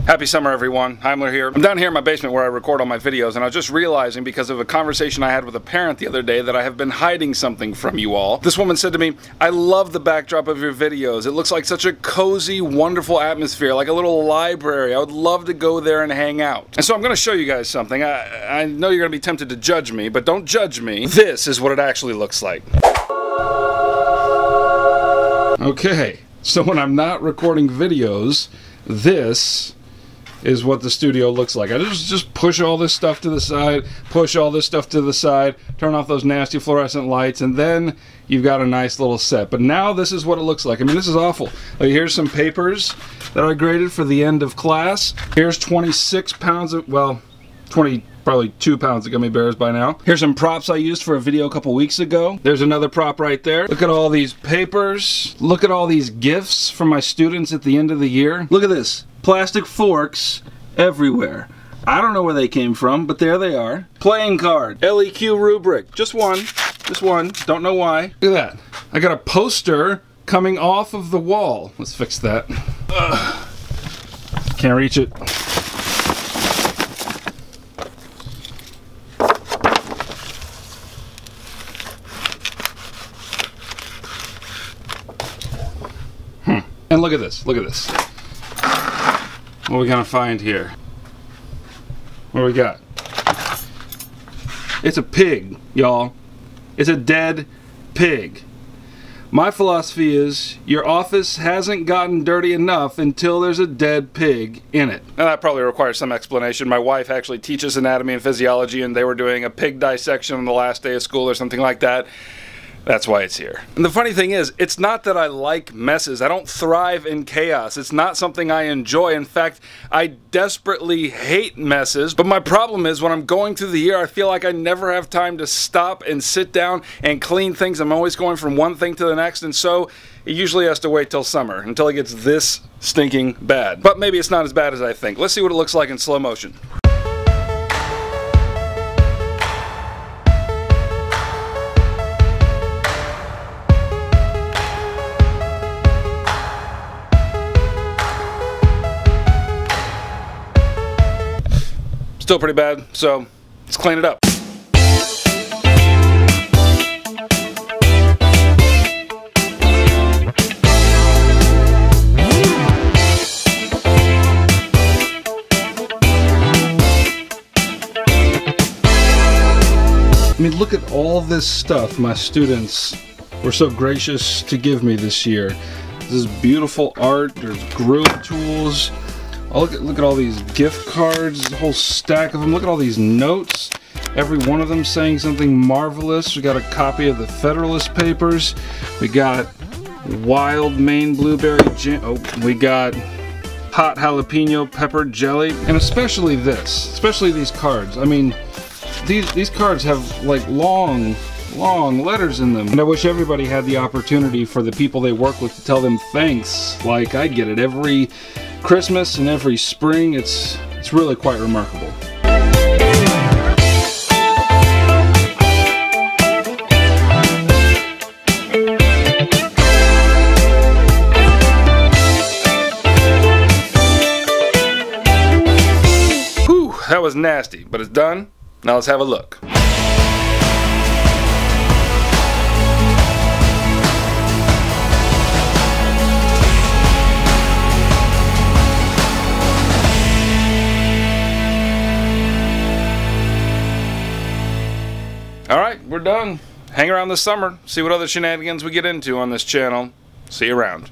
Happy summer, everyone. Heimler here. I'm down here in my basement where I record all my videos, and I was just realizing, because of a conversation I had with a parent the other day, that I have been hiding something from you all. This woman said to me, "I love the backdrop of your videos. It looks like such a cozy, wonderful atmosphere, like a little library. I would love to go there and hang out." And so I'm going to show you guys something. I know you're going to be tempted to judge me, but don't judge me. This is what it actually looks like. Okay, so when I'm not recording videos, this is what the studio looks like. I just push all this stuff to the side, push all this stuff to the side, turn off those nasty fluorescent lights, and then you've got a nice little set. But now this is what it looks like. I mean, this is awful. Like, here's some papers that I graded for the end of class. Here's 26 pounds of, well, probably 2 pounds of gummy bears by now. Here's some props I used for a video a couple weeks ago. There's another prop right there. Look at all these papers. Look at all these gifts from my students at the end of the year. Look at this. Plastic forks everywhere. I don't know where they came from, but there they are. Playing card. LEQ rubric. Just one. Just one. Don't know why. Look at that. I got a poster coming off of the wall. Let's fix that. Ugh. Can't reach it. And look at this. Look at this. What are we gonna find here? What do we got? It's a pig, y'all. It's a dead pig. My philosophy is, your office hasn't gotten dirty enough until there's a dead pig in it. And that probably requires some explanation. My wife actually teaches anatomy and physiology, and they were doing a pig dissection on the last day of school or something like that. That's why it's here. And the funny thing is, it's not that I like messes. I don't thrive in chaos. It's not something I enjoy. In fact, I desperately hate messes. But my problem is, when I'm going through the year, I feel like I never have time to stop and sit down and clean things. I'm always going from one thing to the next, and so it usually has to wait till summer, until it gets this stinking bad. But maybe it's not as bad as I think. Let's see what it looks like in slow motion. Still pretty bad, so let's clean it up. I mean, look at all this stuff my students were so gracious to give me this year. This is beautiful art, there's grill tools. Oh, look at all these gift cards, a whole stack of them. Look at all these notes. Every one of them saying something marvelous. We got a copy of the Federalist Papers. We got wild Maine blueberry jam. Oh, we got hot jalapeno pepper jelly. And especially this, especially these cards. I mean, these cards have like long letters in them. And I wish everybody had the opportunity for the people they work with to tell them thanks. Like I get it every Christmas and every spring. It's really quite remarkable. Whew, that was nasty, but it's done. Now let's have a look. Alright, we're done. Hang around this summer, see what other shenanigans we get into on this channel. See you around.